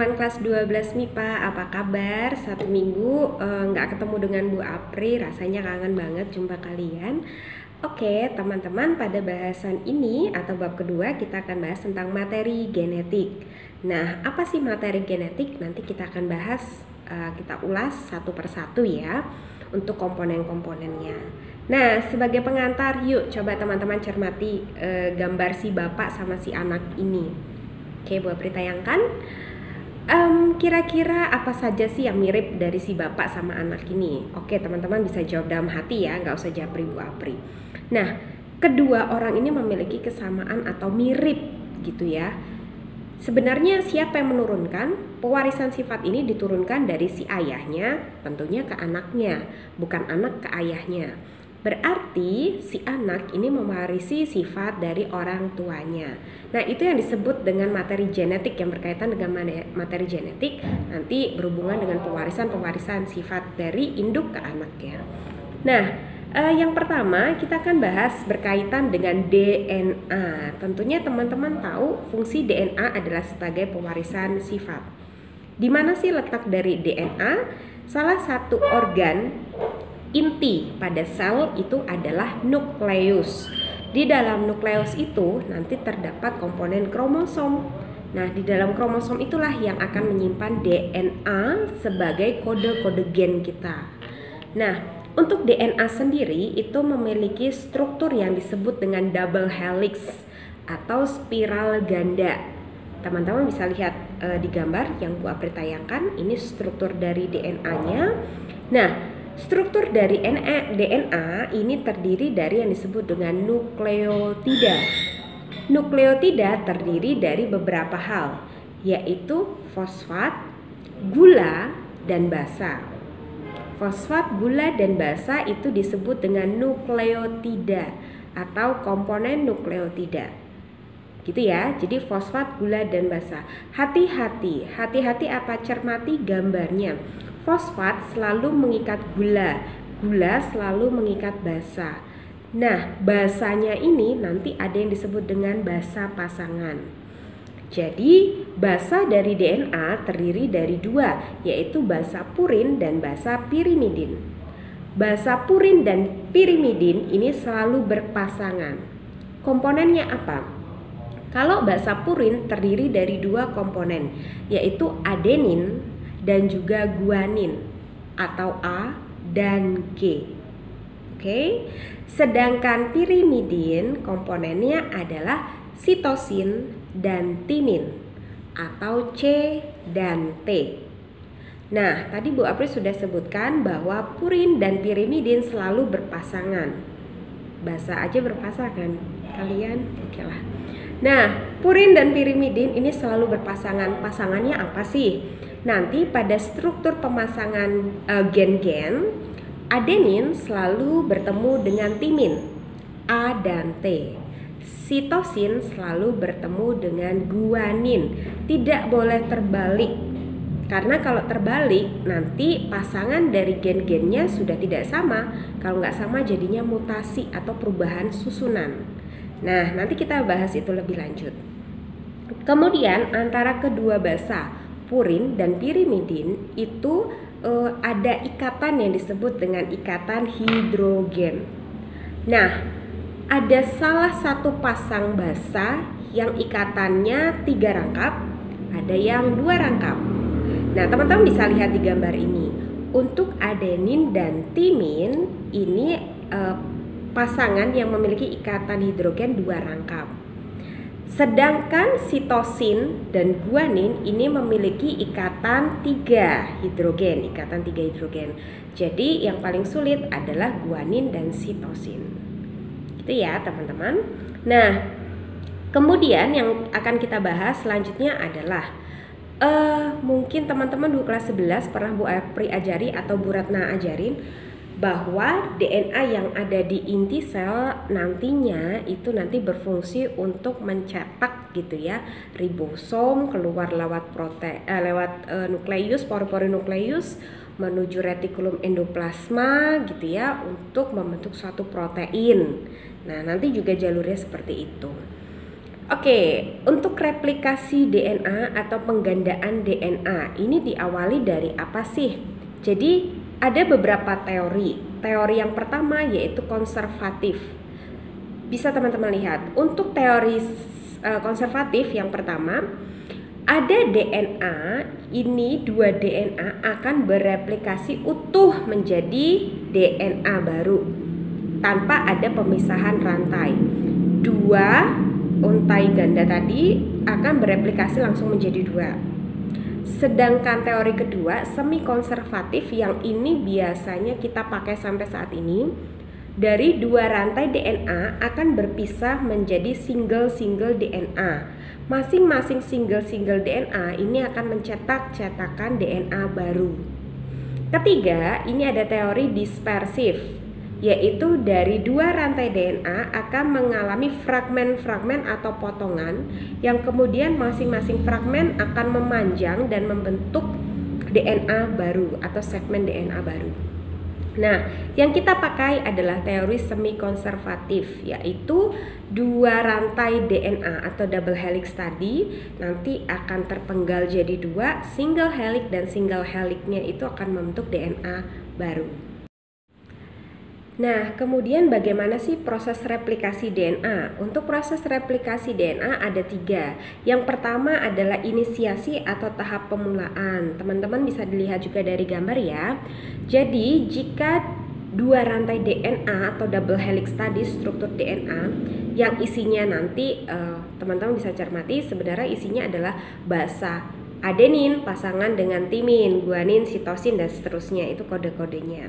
teman-teman kelas 12 MIPA, apa kabar? Satu minggu nggak ketemu dengan Bu Apri, rasanya kangen banget jumpa kalian. Oke, teman-teman, pada bahasan ini atau bab kedua kita akan bahas tentang materi genetik. Nah, apa sih materi genetik? Nanti kita akan bahas, kita ulas satu persatu ya, untuk komponen-komponennya. Nah, sebagai pengantar, yuk coba teman-teman cermati gambar si bapak sama si anak ini. Oke, Bu Apri tayangkan. Kira-kira apa saja sih yang mirip dari si bapak sama anak ini? Oke, teman-teman bisa jawab dalam hati ya, nggak usah japri Bu Apri. Nah, kedua orang ini memiliki kesamaan atau mirip gitu ya. Sebenarnya siapa yang menurunkan? Pewarisan sifat ini diturunkan dari si ayahnya, tentunya ke anaknya, bukan anak ke ayahnya. Berarti si anak ini mewarisi sifat dari orang tuanya. Nah, itu yang disebut dengan materi genetik, yang berkaitan dengan materi genetik nanti berhubungan dengan pewarisan sifat dari induk ke anak ya. Nah, yang pertama kita akan bahas berkaitan dengan DNA. Tentunya teman-teman tahu fungsi DNA adalah sebagai pewarisan sifat. Di mana sih letak dari DNA? Salah satu organ inti pada sel itu adalah nukleus. Di dalam nukleus itu nanti terdapat komponen kromosom. Nah, di dalam kromosom itulah yang akan menyimpan DNA sebagai kode-kode gen kita. Nah, untuk DNA sendiri itu memiliki struktur yang disebut dengan double helix atau spiral ganda. Teman-teman bisa lihat di gambar yang Bu Apri tayangkan, ini struktur dari DNA-nya. Nah, struktur dari DNA ini terdiri dari yang disebut dengan nukleotida. Nukleotida terdiri dari beberapa hal, yaitu fosfat, gula, dan basa. Fosfat, gula, dan basa itu disebut dengan nukleotida atau komponen nukleotida. Gitu ya, jadi fosfat, gula, dan basa. Hati-hati apa? Cermati gambarnya. Fosfat selalu mengikat gula, gula selalu mengikat basa. Nah, basanya ini nanti ada yang disebut dengan basa pasangan. Jadi, basa dari DNA terdiri dari dua, yaitu basa purin dan basa pirimidin. Basa purin dan pirimidin ini selalu berpasangan. Komponennya apa? Kalau basa purin terdiri dari dua komponen, yaitu adenin dan juga guanin atau A dan G. Oke. Sedangkan pirimidin komponennya adalah sitosin dan timin atau C dan T. Nah, tadi Bu Apri sudah sebutkan bahwa purin dan pirimidin selalu berpasangan. Basa aja berpasangan kalian, oke lah. Nah, purin dan pirimidin ini selalu berpasangan. Pasangannya apa sih? Nanti pada struktur pemasangan gen-gen, adenin selalu bertemu dengan timin, A dan T. Sitosin selalu bertemu dengan guanin. Tidak boleh terbalik. Karena kalau terbalik nanti pasangan dari gen-gennya sudah tidak sama. Kalau nggak sama jadinya mutasi atau perubahan susunan. Nah, nanti kita bahas itu lebih lanjut. Kemudian antara kedua basa purin dan pirimidin itu ada ikatan yang disebut dengan ikatan hidrogen. Nah, ada salah satu pasang basa yang ikatannya 3 rangkap, ada yang 2 rangkap. Nah, teman-teman bisa lihat di gambar ini. Untuk adenin dan timin ini pasangan yang memiliki ikatan hidrogen 2 rangkap. Sedangkan sitosin dan guanin ini memiliki ikatan 3 hidrogen. Jadi yang paling sulit adalah guanin dan sitosin. Gitu ya, teman-teman. Nah, kemudian yang akan kita bahas selanjutnya adalah mungkin teman-teman di kelas 11 pernah Bu Apri ajari atau Bu Ratna ajarin bahwa DNA yang ada di inti sel nantinya itu nanti berfungsi untuk mencetak gitu ya ribosom keluar lewat nukleus, pori-pori nukleus menuju retikulum endoplasma gitu ya untuk membentuk suatu protein. Nah, nanti juga jalurnya seperti itu. Oke, untuk replikasi DNA atau penggandaan DNA ini diawali dari apa sih? Jadi ada beberapa teori. Teori yang pertama yaitu konservatif. Bisa teman-teman lihat. Untuk teori konservatif yang pertama, ada DNA, ini dua DNA akan bereplikasi utuh menjadi DNA baru tanpa ada pemisahan rantai. Dua untai ganda tadi akan bereplikasi langsung menjadi dua. Sedangkan teori kedua, semi konservatif, yang ini biasanya kita pakai sampai saat ini, dari dua rantai DNA akan berpisah menjadi single DNA. Masing-masing single DNA ini akan mencetak cetakan DNA baru. Ketiga, ini ada teori dispersif, yaitu dari dua rantai DNA akan mengalami fragmen-fragmen atau potongan yang kemudian masing-masing fragmen akan memanjang dan membentuk DNA baru atau segmen DNA baru. Nah, yang kita pakai adalah teori semi konservatif, yaitu dua rantai DNA atau double helix tadi nanti akan terpenggal jadi dua, single helix dan single helixnya itu akan membentuk DNA baru. Nah, kemudian bagaimana sih proses replikasi DNA? Untuk proses replikasi DNA ada 3. Yang pertama adalah inisiasi atau tahap pemulaan. Teman-teman bisa dilihat juga dari gambar ya. Jadi, jika dua rantai DNA atau double helix tadi, struktur DNA yang isinya nanti teman-teman bisa cermati, sebenarnya isinya adalah basa adenin pasangan dengan timin, guanin, sitosin dan seterusnya, itu kode-kodenya.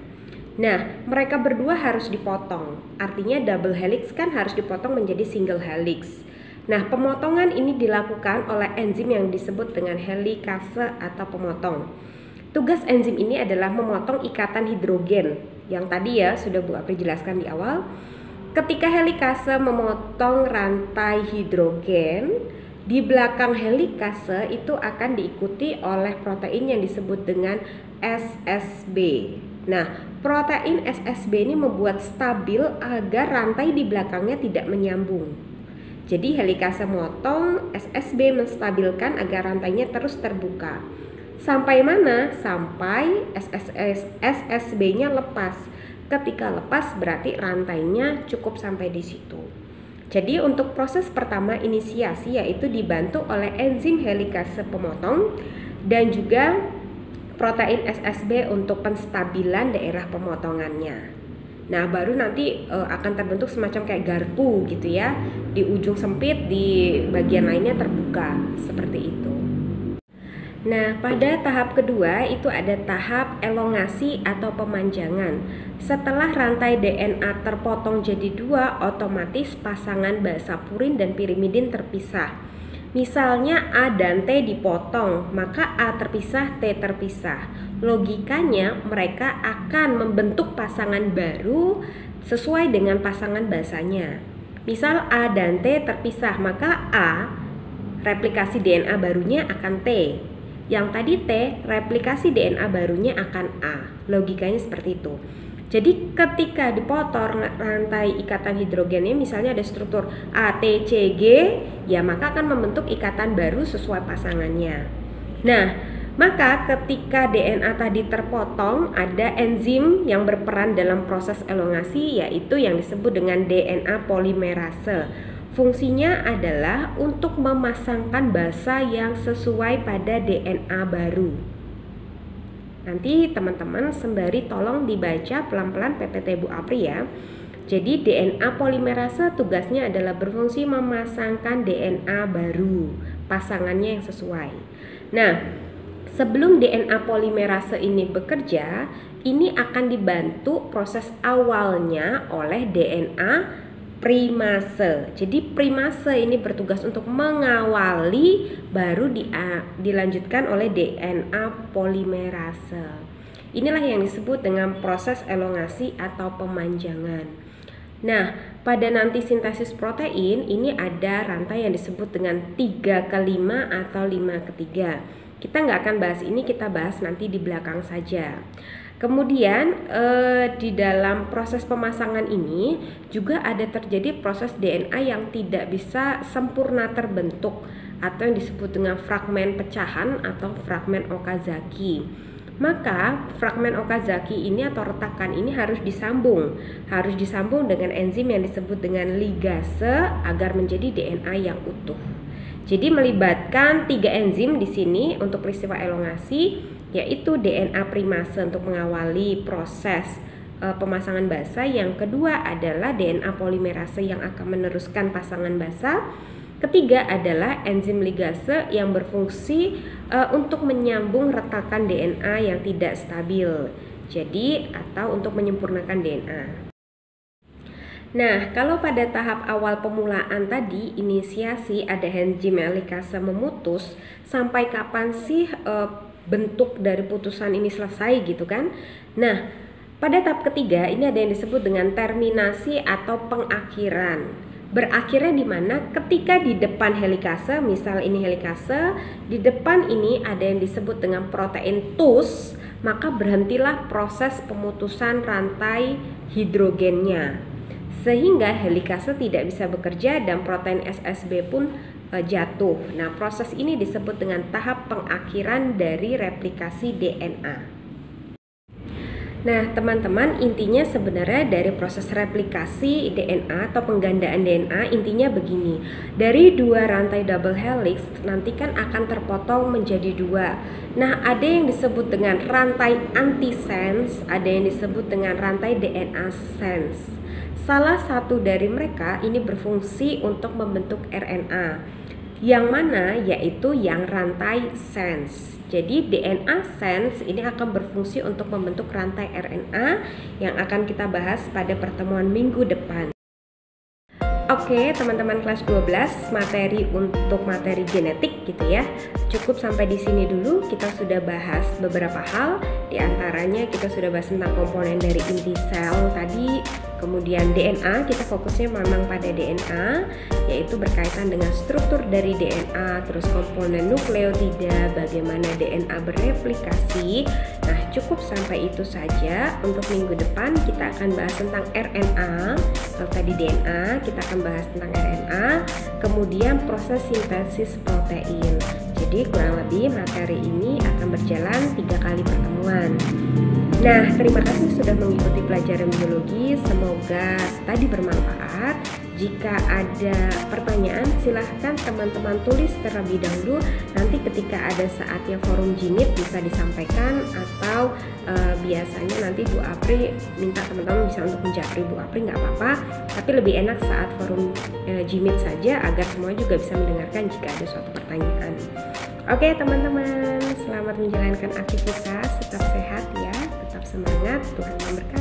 Nah, mereka berdua harus dipotong. Artinya double helix kan harus dipotong menjadi single helix. Nah, pemotongan ini dilakukan oleh enzim yang disebut dengan helikase atau pemotong. Tugas enzim ini adalah memotong ikatan hidrogen yang tadi ya sudah Bu Apri jelaskan di awal. Ketika helikase memotong rantai hidrogen, di belakang helikase itu akan diikuti oleh protein yang disebut dengan SSB. Nah, protein SSB ini membuat stabil agar rantai di belakangnya tidak menyambung. Jadi helikase motong, SSB menstabilkan agar rantainya terus terbuka. Sampai mana? Sampai SSB-nya lepas. Ketika lepas berarti rantainya cukup sampai di situ. Jadi untuk proses pertama inisiasi yaitu dibantu oleh enzim helikase pemotong dan juga protein SSB untuk penstabilan daerah pemotongannya. Nah, baru nanti akan terbentuk semacam kayak garpu gitu ya. Di ujung sempit, di bagian lainnya terbuka, seperti itu. Nah, pada tahap kedua itu ada tahap elongasi atau pemanjangan. Setelah rantai DNA terpotong jadi dua, otomatis pasangan basa purin dan pirimidin terpisah. Misalnya A dan T dipotong, maka A terpisah, T terpisah. Logikanya mereka akan membentuk pasangan baru sesuai dengan pasangan basanya. Misal A dan T terpisah, maka A replikasi DNA barunya akan T. Yang tadi T replikasi DNA barunya akan A. Logikanya seperti itu. Jadi ketika dipotong rantai ikatan hidrogennya, misalnya ada struktur A, T, C, G, ya maka akan membentuk ikatan baru sesuai pasangannya. Nah, maka ketika DNA tadi terpotong, ada enzim yang berperan dalam proses elongasi, yaitu yang disebut dengan DNA polimerase. Fungsinya adalah untuk memasangkan basa yang sesuai pada DNA baru. Nanti teman-teman sembari tolong dibaca pelan-pelan PPT Bu Apri ya. Jadi DNA polimerase tugasnya adalah berfungsi memasangkan DNA baru, pasangannya yang sesuai. Nah, sebelum DNA polimerase ini bekerja, ini akan dibantu proses awalnya oleh DNA primase. Jadi primase ini bertugas untuk mengawali, baru dilanjutkan oleh DNA polimerase. Inilah yang disebut dengan proses elongasi atau pemanjangan. Nah, pada nanti sintesis protein ini ada rantai yang disebut dengan 3 ke 5 atau 5 ke 3. Kita nggak akan bahas ini, kita bahas nanti di belakang saja. Kemudian di dalam proses pemasangan ini juga ada terjadi proses DNA yang tidak bisa sempurna terbentuk atau yang disebut dengan fragmen pecahan atau fragmen Okazaki. Maka fragmen Okazaki ini atau retakan ini harus disambung dengan enzim yang disebut dengan ligase agar menjadi DNA yang utuh. Jadi melibatkan 3 enzim di sini untuk peristiwa elongasi, yaitu DNA primase untuk mengawali proses pemasangan basa. Yang kedua adalah DNA polimerase yang akan meneruskan pasangan basa. Ketiga adalah enzim ligase yang berfungsi untuk menyambung retakan DNA yang tidak stabil. Jadi atau untuk menyempurnakan DNA. Nah, kalau pada tahap awal pemulaan tadi, inisiasi ada enzim helikase memutus, sampai kapan sih bentuk dari putusan ini selesai gitu kan? Nah, pada tahap ketiga ini ada yang disebut dengan terminasi atau pengakhiran. Berakhirnya di mana? Ketika di depan helikase, misal ini helikase, di depan ini ada yang disebut dengan protein TUS, maka berhentilah proses pemutusan rantai hidrogennya. Sehingga helikase tidak bisa bekerja dan protein SSB pun jatuh. Nah, proses ini disebut dengan tahap pengakhiran dari replikasi DNA. Nah, teman-teman, intinya sebenarnya dari proses replikasi DNA atau penggandaan DNA intinya begini. Dari 2 rantai double helix nanti kan akan terpotong menjadi 2. Nah, ada yang disebut dengan rantai antisense, ada yang disebut dengan rantai DNA sense. Salah satu dari mereka ini berfungsi untuk membentuk RNA. Yang mana? Yaitu yang rantai sense. Jadi DNA sense ini akan berfungsi untuk membentuk rantai RNA yang akan kita bahas pada pertemuan minggu depan. Oke, teman-teman kelas 12, materi untuk materi genetik gitu ya. Cukup sampai di sini dulu. Kita sudah bahas beberapa hal. Di antaranya kita sudah bahas tentang komponen dari inti sel tadi. Kemudian DNA, kita fokusnya memang pada DNA, yaitu berkaitan dengan struktur dari DNA, terus komponen nukleotida, bagaimana DNA bereplikasi. Nah, cukup sampai itu saja. Untuk minggu depan kita akan bahas tentang RNA. Kalau tadi DNA, kita akan bahas tentang RNA, kemudian proses sintesis protein. Jadi kurang lebih materi ini akan berjalan 3 kali pertemuan. Nah, terima kasih sudah mengikuti pelajaran biologi. Semoga tadi bermanfaat. Jika ada pertanyaan, silahkan teman-teman tulis terlebih dahulu. Nanti ketika ada saatnya forum JIMIT bisa disampaikan, atau biasanya nanti Bu Apri minta teman-teman bisa untuk menjapri Bu Apri, nggak apa-apa. Tapi lebih enak saat forum JIMIT saja agar semua juga bisa mendengarkan jika ada suatu pertanyaan. Oke teman-teman, selamat menjalankan aktivitas, tetap sehat ya. Semangat, Tuhan memberkati.